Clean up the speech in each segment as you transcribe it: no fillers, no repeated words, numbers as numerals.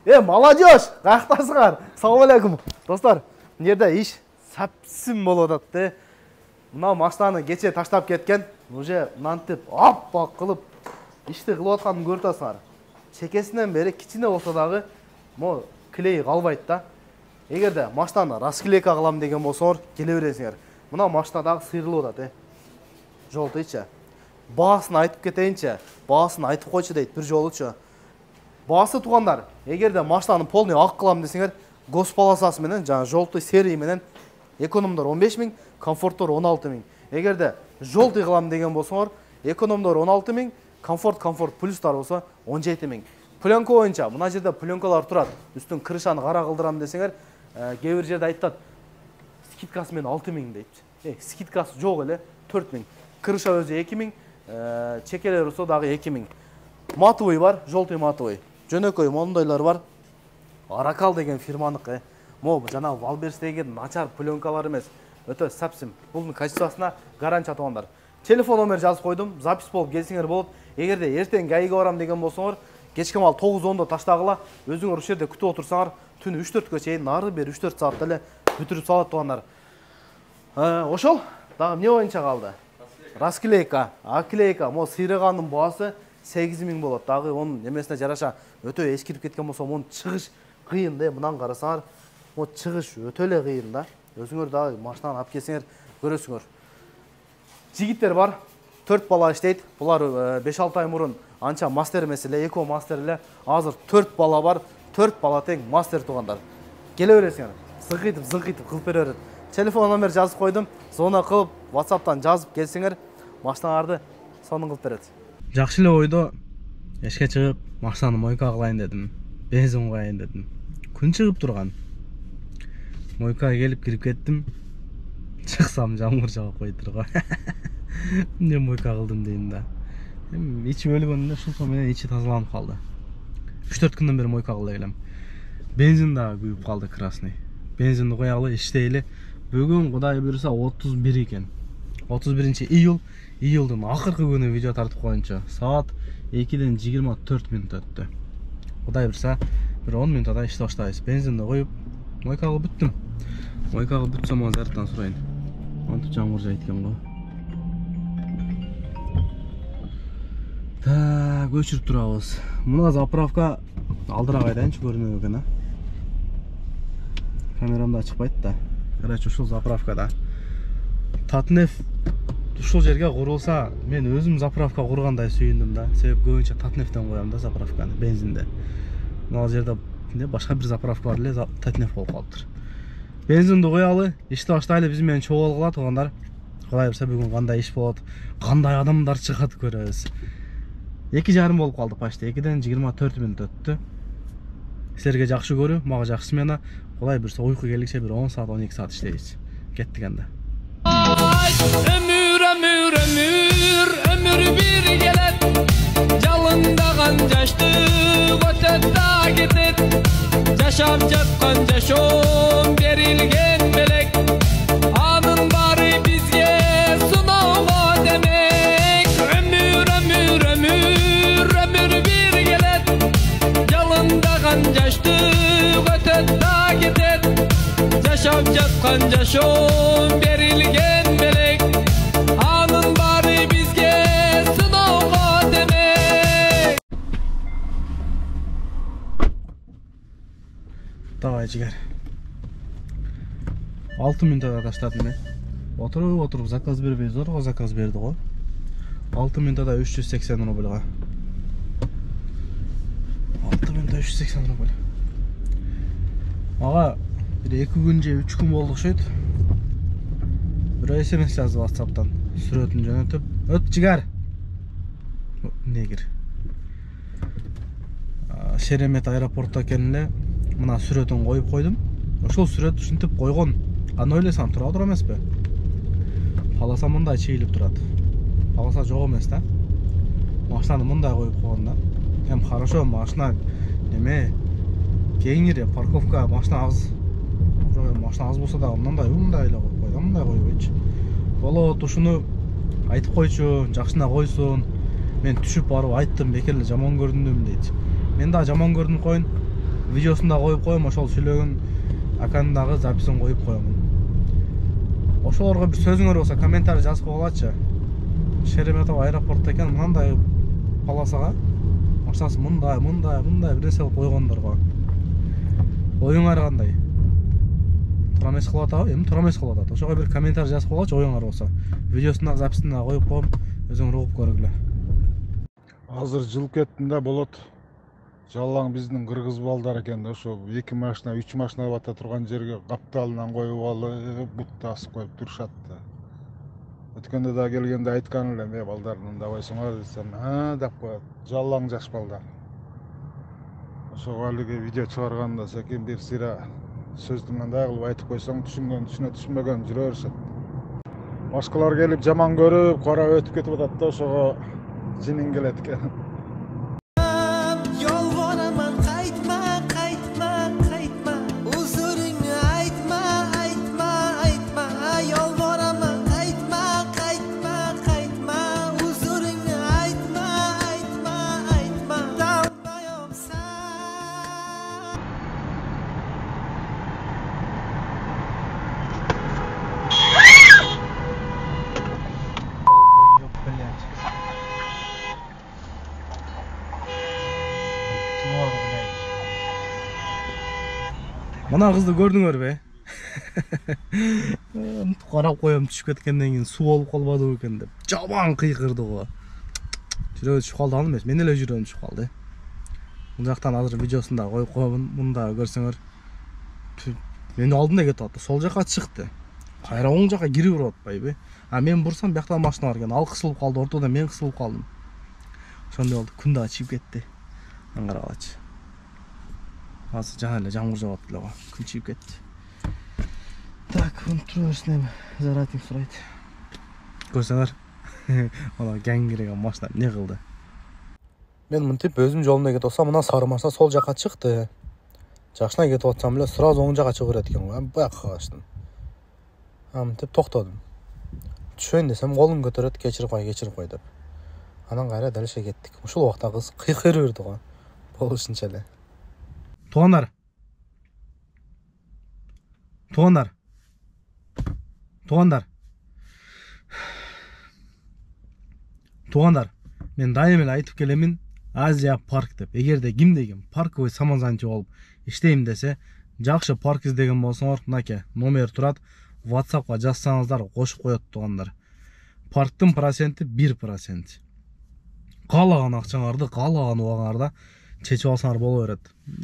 Молодежь! Қақтасыңар? Салам алейкум. Достар, мына иш сәпсім болып атады. Мына машинаны кеше таштап кеткен. Уже мынантип аппақ қылып ишти кылып атканын көрүп атасыңар. Чекесинен бери кичине болсо дагы мо клей калбайт да. Эгерде машинаны расклейка кылам деген болсоңор, келе бересиңер. Мына машина дагы сыйрылып атат, Жолтойчу. Баасын айтып кетейинчи. Баасын айтып койчу дейт бир жолучу. Баасы тугандар, эгерде машинаны полный ак кылам десеңер, гос полосасы менен, жана жолтой серия менен экономдор 15 000, комфорттор 16 000. Эгерде жолтой кылам деген болсоңор, экономдор 16 000, комфорт плюстар болсо 17 000. Пленка боюнча, мына жерде пленкалар турат. Үстүн крышаны кара кылдырам десеңер, кээ бир жерде айтат, скидкасы менен 6 000 дейт. Скидкасы жок эле 4 000. Крыша өзү 2 000, чекелер болсо дагы 2 000. Матовый бар, жолтой матовый. Жөнөкөй мондойлор бар. Аракал деген фирманыкы. Мо жана Валберс деген начар пленкалар эмес. Өтө сапсим. Бунун качествосуна гарантия тугандар. Телефон номер жазып койдум. Запись болуп келсеңер болот. Эгерде эртең гайга барам деген болсоңор, кечке мал 9:10-да таштагыла, өзүңөр ушул жерде күтүп отурсаңар, түн 3-4гө чейин нары бери 3-4 саатта эле бүтүрүп салат тугандар. Ошол дагы эмне боюнча калды? Расклейка. Аклейка, мо сыйраганын баасы 8 000 болот. Дагы онун немесине жараша өтө эскирип кеткен болсо, муну чыгыш кыйын да. Мындан карасаңар, мо чыгыш өтө эле кыйын да. Өзүңөр дагы машинаны алып келсеңер көрөсүңөр. Жигиттер бар, 4 бала иштейт. Булар 5-6 ай мурун анча мастер эмес эле, эко мастер эле. Азыр 4 бала бар, 4 бала тең мастер тугандар. Келе бересиңер. Зыңкыйтып кылып бере берет. Телефон номер жазып койдум. Звонок кылып, WhatsApp'тан жазып келсеңер, машинаңарды сонун кылып берет. Жакшы эле ойдо эшке чыгып, машинаны мойка кылайын дедим. Бензин коюн дедим. Күн чыгып турган. Мойкага келип кирип кеттим. Чыксам жамгыр жагып койтур го. Эмне мойка кылдым дейм да. Ичи өлгөндө ушул менен ичи тазаланып калды. 3-4 күндөн бери мойка кылып элем. Бензин да күйүп калды красный. Бензинди коялы, иштейли. Бүгүн Кудай буйруса 31 экен. 31-июлдун акыркы күнү видео тартып коюнчу. Саат 2-ден 24 мүнөт өттү. Кудай буйруса бир 10 мүнөттө иште баштайбыз. Бензинди коюп, мойка кылып бүттүм. Мойка кылып бүтсөм, зарядтан сурайын. Антип жамгыр жайт экен го. Так, өчүрүп турабыз. Мына заправка алдыра кайдайынчы көрүнөт экен, Камерамда чыкпайт да. Короче, ушул заправкада. Татнеф ушул жерге курулса, мен өзүм заправка кургандай сүйүндүм да. Себеп көбүнчө Татнефтен коям да заправканы, бензинде. Мына жерде башка бир заправка бар эле, Татнеф болуп калыптыр. Бензинди коялы, ишти баштайлы, биз менен чогулгула тугандар. Кудай бурса бүгүн кандай иш болот, кандай адамдар чыгат көрөбүз. 2:30 болуп калды почти. 2-ден 24 мүнөт өттү. Силерге жакшы көрүү, мага жакшы смена. Кудай бурса уйку келгиче бир 10 саат, 12 саат иштейбиз. Кеттик анда. Ömür bir gelet, жалындаган жашты өтөт да кетет. Жашап жаткан жашоом берилген белек, анын баары бизге сыноого демек. Ömür bir gelet, жалындаган жашты өтөт да кетет. Жашап жаткан жашоом берилген белек, анын баары бизге сыноого демек. Давай жигер. 6 мүнөттө таштадым мен. Отуруп заказ бербей, зорго заказ берди го. 6 мүнөттө 380 рубльга. 6 мүнөттө 380 рубль. Ага, бир 2 күн же 3 күн болду окшойт. Бир SMS жазып WhatsApp'тан сүрөтүн жөнөтүп, "Өт жигер." Негир. Шеремет аэропортто экен эле, мына сүрөтүн коюп койдум. Ошол сүрөт ушинтип койгон. Аны ойлосам тура эмеспи? Паласа мындай чейилип турат. Паласа жок эмес да. Машинаны мындай коюп койгон да. Эм хорошо, машина неме? Кеңири, парковка, машина аз. Машина аз болсо да мындай эле коюп койду, мындай койбойчу. Болот, ушуну айтып койчу, жакшына койсун. Мен түшүп барып айттым, бекер эле жаман көрдүм дейт. Мен да жаман көрдүм коюн. видеосун да коюп коем, ошол сүйлөгөн аканын дагы записин коюп коемун. Ошолорго бир сөзүңөр болсо комментарий жазып койгулачы. Шереметов аэропортто экен, мындай полосага машинасы мындай бир нерсе кылып койгондорго. Оюңар кандай? Туура эмес кылып атабы? Эми туура эмес кылып атат. Ошого бир комментарий жазып койгулачы оюңар болсо. Видеосун дагы записин дагы коюп коем, өзүңөр угуп көргүлө. Азыр жыл кеттинде болот. Жалаң биздин кыргыз балдар экен да, ошо 2 машина, 3 машина бата турган жерге капталынан коюп алып, бут тасып коюп турушат да. Өткөндө да келгенде айткан элем, балдар мындабайсыңар десем, деп коет. Жалаң жаш балдар. Ошого алиги видео чыгарганда секин бир сыйра сөздү мындай кылып айтып койсоң, түшүнгөн, түшүнбөгөн жүрө беришет. Башкалар келип жаман көрүп, карап өтүп кетип атат да, ошого жинин келет экен. Мына кызды көрдүңөрбү? Карап коем, түшүп кеткенден кийин суу болуп калбадыбы экен деп. Жаман кыйкырды го. Жүрөгү түшүп калды ал эмес, мен эле жүрөгүм түшүп калды. Бул жактан азыр видеосун да коюп коебун. Муну да көрсөңөр. Менин алдымда кетип атты, сол жака чыкты. Кайра оң жака кирип берип атпайбы? А мен бурсам бияктагы машина бар экен, ал кысылып калды, ортодо мен кысылып калдым. Ошондой болду, күн дагы чыгып кетти. Аңгаралачы. Азыр жана эле жамгыр жаап эле го, күн чыгып кетти. Так, муну тура берсин эми, заратинг сурайт. Көрсөңөр, ана гангиреген машина эмне кылды? Мен мынтип өзүм жолумда кетип атсам, мына сары машина сол жака чыкты. Жакшына кетип атсам эле сразу оң жака чыгып берет экен го. Бияка качтым. Мынтип токтодум. Түшөйүн десем, колун көтөрөт, кечирип кой деп. Анан кайра далеше кеттик. Ушул убакта кыз кыйкырып берди го. Болушунча эле. Тугандар. Мен дайым эле айтып келемин, Азия парк деп. Эгерде кимдегин парковый самозанятие болуп иштейм десе, жакшы парк издеген болсоңор, мынакей номер турат, WhatsAppка жазсаңыздар кошуп коет тугандар. Парктын проценти 1%. Каалаган акчаңарды каалаган убагыңарда чечип алсаңар боло берет.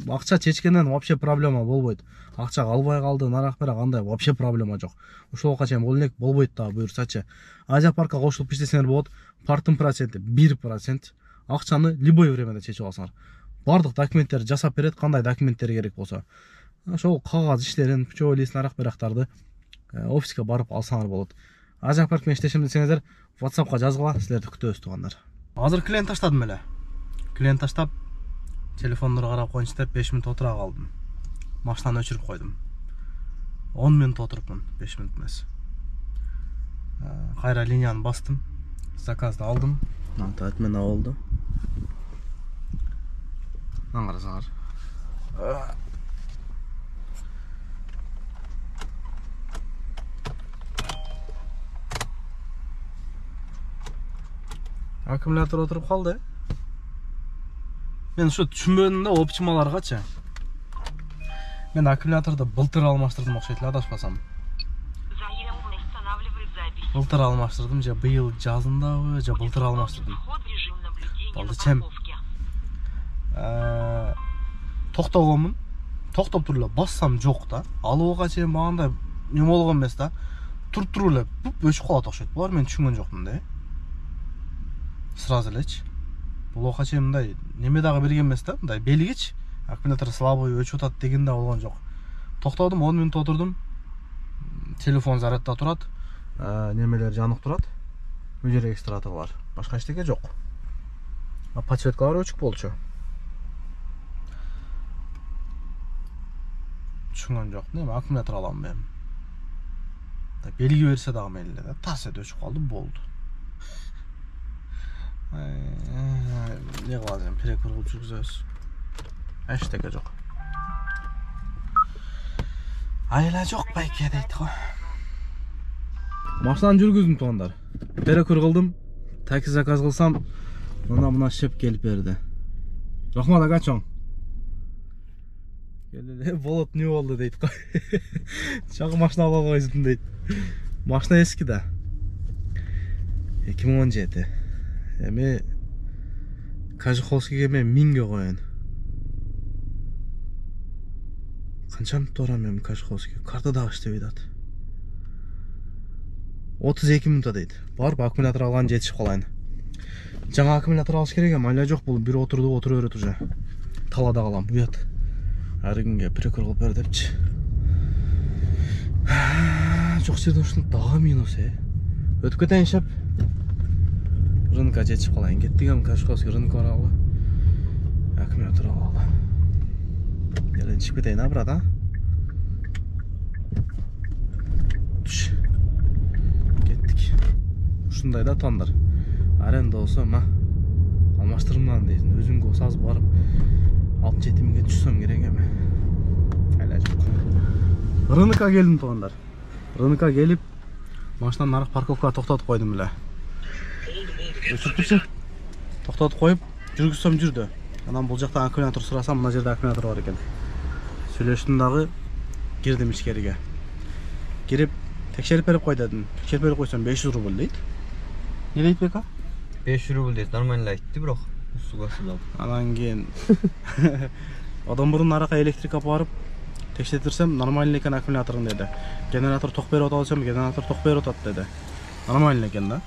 Акча чечкенден вообще проблема болбойт. Акча калбай калды, нарак бера кандай вообще проблема жок. Ошолго чейин бул элек болбойт да буюрсачы. Азия паркка кошулуп иштесеңер болот. Парктын проценти 1%. Акчаны любой времяда чечип алсаңар. Бардык документтерди жасап берет, кандай документтер керек болсо. Ошол кагаз иштерин, путевой лист, нарак берактарды офиске барып алсаңар болот. Азия парк менен иштешем десеңиздер, WhatsAppка жазгыла, силерди күтөбүз тугандар. Азыр клиент таштадым эле. Клиент таштап, телефондорго карап коюнчу деп 5 мүнөт отура калдым. Машинаны өчүрүп койдум. 10 мүнөт отурупмун, 5 мүнөт эмес. Кайра линияны бастым. Заказды алдым. Атат мен болду. Аңгарсаңар. Аккумулятор отуруп калды. Мен ушу түшүнбөдүм да опчималаргачы. Мен аккумуляторду былтыр алмаштырдым окшойт эле, адашпасам. Былтыр алмаштырдым, же быйыл жазындабы, же былтыр алмаштырдым. Болду чем. Токтогонмун. Токтоп туруп эле бассам жок да. Алууга чейин багандай неме болгон эмес да. Туруп эле өчүп калат окшойт. Булар мен түшүнгөн жокмун да. Сразу элечи. Бул ока чейин мындай неме дагы берген эмес да, мындай белгич. Аккумулятор слабый өчүп атат деген да болгон жок. Токтодум, 10 мүнөт отурдум. Телефон зарядда турат. Немелер жанык турат. Видео регистратору бар. Башка эчтеке жок. Подсветкалар өчүк болчу. Түшүнгөн жок. Неме аккумулятор алам мен. Белги берсе дагы мейлі да. Тас эт өчүп калды, болду. Не кылабыз эми, перекур кылып жүргүзөбүз. Эчтеке жок. Айла жоқ байке дейді ғой. Машинаны жүргіздім туғандар. Перекур қылдым. Такси заказ қылсам, мына шеп келіп берді. Рахмат аға чоң. Келді, болот не болды дейді ғой. Шағы машина ала қойсын дейді. Машина ескі да. 2017. Эми Кажиховскийге мен 1000ге қояйын. Қанша минут тұрам мен Кажиховский? Картада іштеп айтады. 32 минутта дейді. Барып аккумулятор алған жетішіп қалайын. Жаңа аккумулятор алыш керек, айла жоқ, бұл бір отырды, отыры өрет уже. Талада қалам, бұят. Әрі күнге перекур қылып бер депші. Жоқ жерден ұшын дағы минус, Өтіп кетейін шеп. Рынка жетішіп қалайын. Кеттігем Кажиховский рынка аралы. Аккумулятор алалы. Елден шығып кетейін, брат, Түш. Кеттік. Ұшындай да тондар. Аренда olsa алмаштырымдан дейсің. Өзіңге осаз барып 6-7 мыңға түссем керек еме. Әлі жоқ. Рынка келдім туғандар. Рынка келіп, машинаны нарық парковкаға тоқтатып қойдым біле. Өшіртпіші. Тоқтатып қойып, жүргізсем жүрді. Анан бұл жақта аккумулятор сұрасам, мына жерде аккумулятор бар екен. Сөйлештімдағы кірдім ішкеріге. Кіріп, текшеріп беріп қой дедім. Текшеріп беріп қойсам 500 рубль дейді. Не дейді бека? 500 рубль дейді, нормально айтты, бірақ суға сылап. Анан кейін одан бұрын нарыққа электрика барып текшертірсем, нормально екен аккумуляторын деді. Генератор тоқ беріп оталсам, генератор тоқ беріп отады деді. Нормально екен да.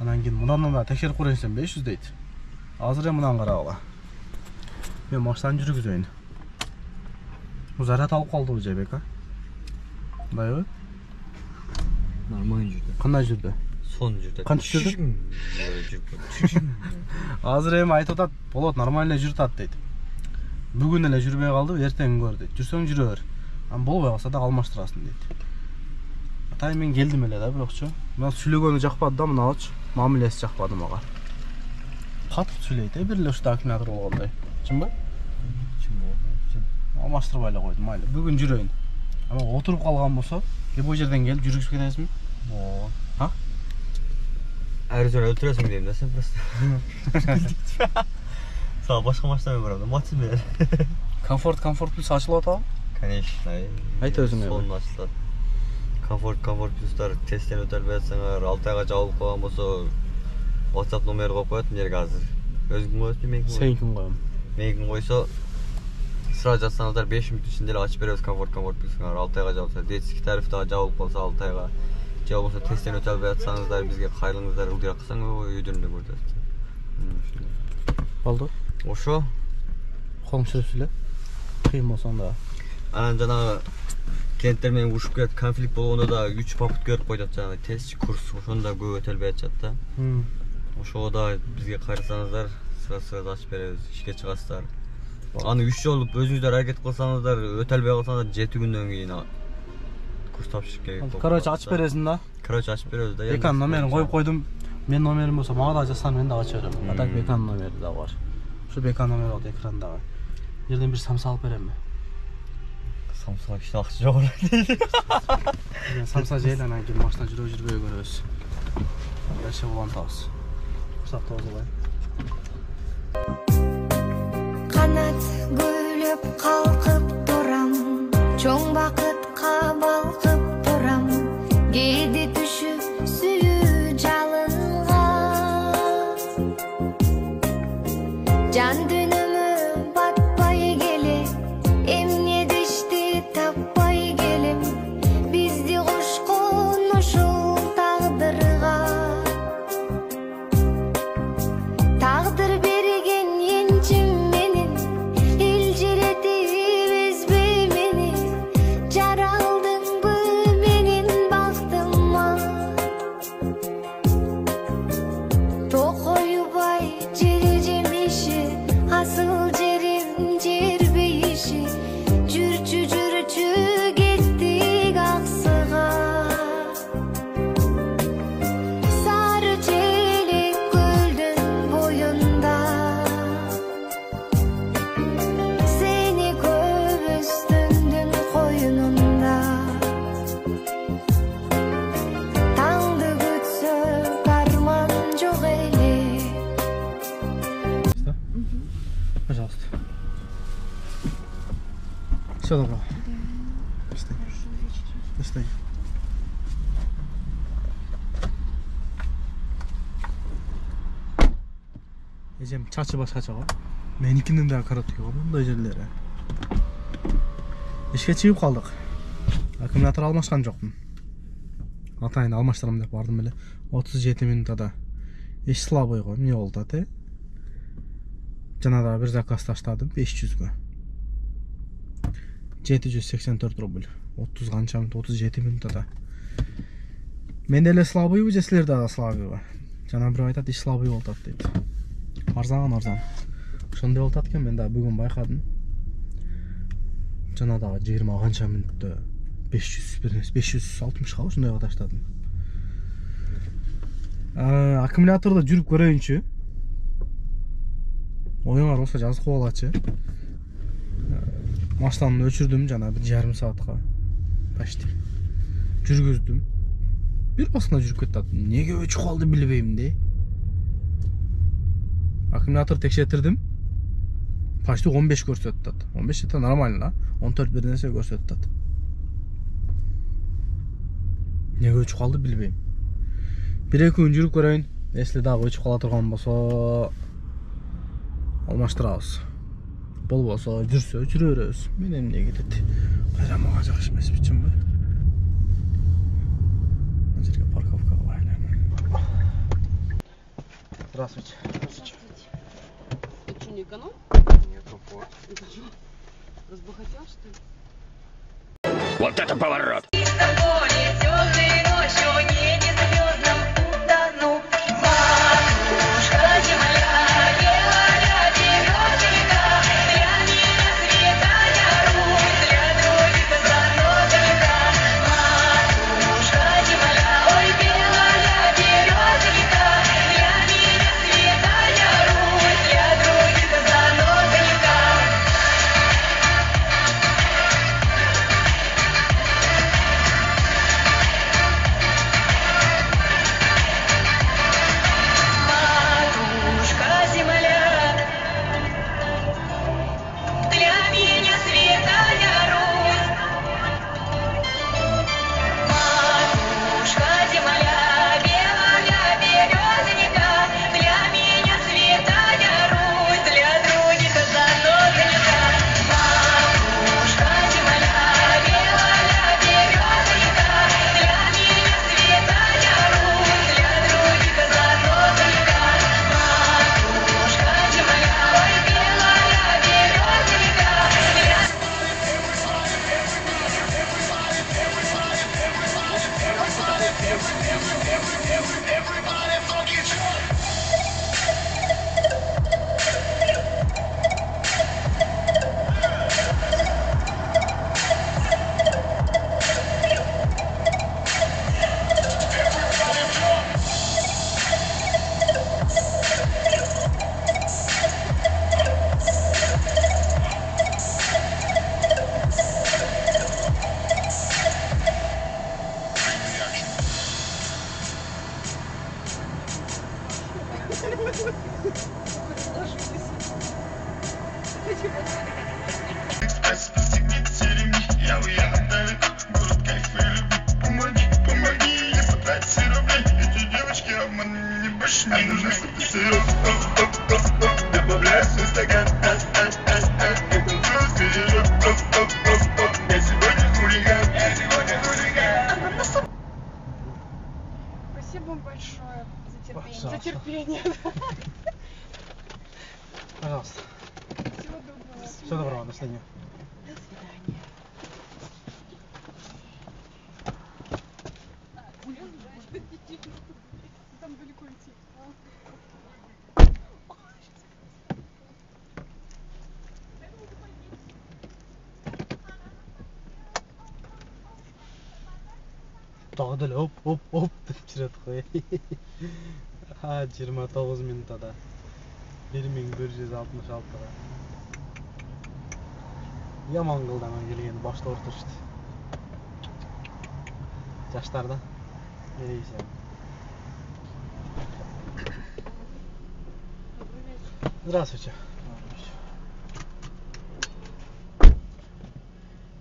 Анан кейін мұнан текшеріп көрсем 500 дейді. Азыр мұнан қарауға. Мен машинаны жүргізейін. Заряд алып қалды уже бека. Құдай ғой? Нормально жүрді. Қандай жүрді? Сон жүрді. Қанша жүрді? Азыр эми айтып атат, болот нормально жүртат дейді. Бүгін эле жүрбей қалды, ертең көр дейді. Жүрсең жүрө бер. Болбой қалса да алмаштырасың дейді. Атай мен келдім эле да, бирокчу. Мен сүйлөгөнү жакпады да, мыналычы. Мамилеси жакпады мага. Катып сүйлейт, бир эле ушта аккумулятор болгондой. Чынбы? Алмаштырбай эле койдум, майлы. Бүгүн жүрөйүн. Ама отуруп калган болсо, бу жерден келип жүргүзүп кетесизби? Ha? Arizona öldürüyorsun diyeyim de sen biraz. Sağ başka maçta mı var? Maçı mı? Комфорт плюс açılıyor da. Конечно. Ayt özüңe. Sonun açılır. Комфорт плюстар тесттен өтіп жатсаңар, 6 айға жабылып қалған болса, WhatsApp номер қойып қоятын жерге азыр. Өзің қойып, менің қойып. Сенікін қойым. Менің қойса, сразу жатсаңыздар 5 минут ішінде ашып береміз комфорт плюстар 6 айға жабылса, детский тарифтағы жабылып қалса 6 айға. Же болмаса тесттен өте албай жатсаңыздар, бізге қайрылыңыздар, ылдыра қылсаң, үйдерінде көрсетесіздер. Болды? Ошо. Қолың сөзсіле? Қиын болса онда. Анан жанагы кенттермен ушуп кетип конфликт болгондо да 3 попытка берип коюшат, жанагы тестчи курс, ошондо көп өтө албай жатышат да. Ошого да бизге кайрылсаңыздар, сразу ачып беребиз, ишке чыгасыздар. Аны 3 жолу өзүңүздөр аракет кылсаңыздар, өтө албай калсаңыздар 7 күндөн кийин курс тапшырып керек. Короче, ачып бересиң да. Короче, ачып беребиз да. Бекан номерин коюп койдум. Мен номерим болсо, мага да жазсаң мен да ачып берем. Атак Бекан номери да бар. Ушу Бекан номери бар экрандагы. Жерден бир самса алып беремби? Самса иште акча жок эле. Самса жейли, анан кийин машина жүрбөй көрөбүз. Жашап улантабыз. Курсакта озулай. Канат көйлөп калкып турам, чоң бакытка балкып турам. Кээде түшүп сүйүү жалынга, жан дүйнөмө батпай келе, эмне дешти таппай келем. Бизди кошкон ушул тагдырга, тагдыр берген энчим менен, элжиретип эзбей мени. Жаралдың Все добро. Достань. Эжем чачы башкача. Меникинин да каратыгы мындай жерлери. Ишке чыгып калдык. Аккумулятор алмашкан жокмун. Атайын алмаштырам деп бардым эле. 37 минутада. Иш слабый го, эмне болду ате? Жана да бир заказ таштадым 500гө. 784 рубль. 30 канча минут, 37 минутада. Мен эле слабыйбы же силер да слабыйбы? Жана бирөө айтат, иш слабый болуп атат дейт. Арзан. Ошондой болуп атат экен, мен да бүгүн байкадым. Жана да 20 канча минутта 560 кабы ушундайга таштадым. Аккумуляторду жүрүп көрөйүнчү. Оюңар болсо жазып коелачы. Машинаны өчүрдүм жана 1,5 саатка. Почти. Жүргүздүм. Бир басына жүрүп кетти. Неге өчүп калды билбейм де. Аккумулятор текшертирдим. Почти 15 көрсөттү. 15 это нормально, 14 бир нерсе көрсөттү. Неге өчүп калды билбейм. 1-2 күн жүрүп көрөйүн. Если дагы өчүп кала турган болсо алмаштырабыз. Болбосо жүрсө жүрө беребиз. Мен эмне кетет. Кайра мага жакшы эмес бичимби? Мына жерге парковкага байлайм. Здравствуйте. Ты что, не эконом? Нет, упор. Разбогател, что ли? Вот это поворот! Спасибо вам большое за терпение. Пожалуйста. Всего доброго. Всего доброго, до свидания. До свидания. Там далеко идти. Тағы да оп деп жүреді ғой. 29 минутада 1166-ға. Яман қылдаман келгені башта ортырышты. Жаштарда ерейсем. Здравствуйте.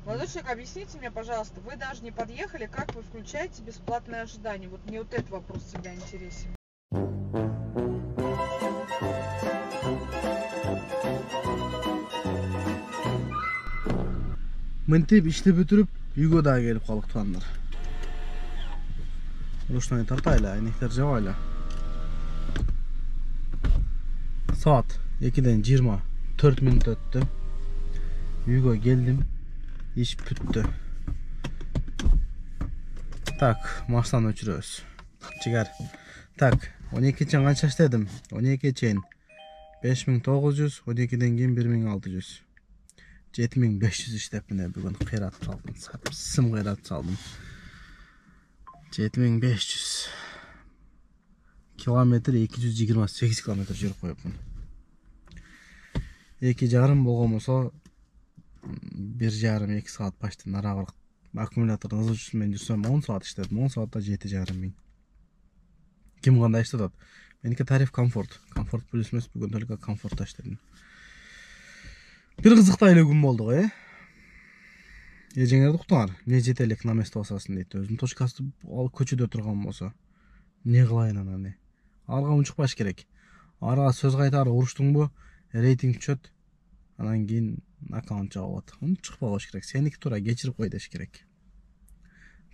Молодой человек, объясните мне, пожалуйста, вы даже не подъехали, как вы включаете бесплатное ожидание? Вот мне вот этот вопрос всегда интересен. Мынтип ишти бүтүрүп үйгө да келип калдык туугандар. Рушнай тартайлы, айнектер жабайлы. Saat 2'den 24 minut öttü. Үйгө geldim. İş бүтtü. Так, маштаны өчүрөбүз. Чыгар. Так, 12 чейин канча иштедим? 12 чейин 5900, 12'den кийин 1600. 7500 иштеп міне бүгүн кыйрат салдым. Сым кыйрат салдым. 7500. Километр 228 километр жүрүп коюпмун. 2,5 болгон болсо 1,5-2 saat почти нарагыраак аккумулятордун ызы мен жүрсөм 10 saat иштедим. 10 saatта 7,5 миң. Ким кандай иштетет? Меники тариф комфорт. Комфорт плюс эмес, бүгүн только комфортта иштедим. Бир кызыктуу эле күн болду го, Эжеңерди уктуңар. Не жетелик на место басасың дейт. Өзүнүн точкасы ал көчөдө турган болсо. Не кылайын анан? Арга унчукпаш керек. Арга сөз кайтары уруштуңбу? Рейтинг түшөт. Анан кийин аккаунт жабылат. Унчукпагыш керек. Сеники туура кечирип кой деш керек.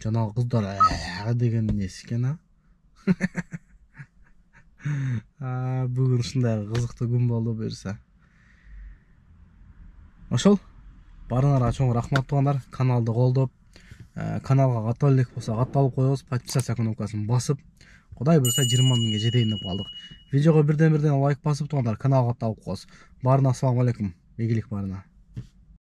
Жана кыздар деген несі экен, Бүгүн ушундай кызыктуу күн болду буюрса. Ошол баарыңарга чоң рахмат туугандар. Каналды колдоп, каналга каттап элек болсо катталып коебуз, подписаться кнопкасын басып, Кудай буюрса 20 миңге жетейин деп калдык. Видеого бирден лайк басып туугандар, каналга катталып коебуз. Баарына ассаламу алейкум. Ийгилик баарына.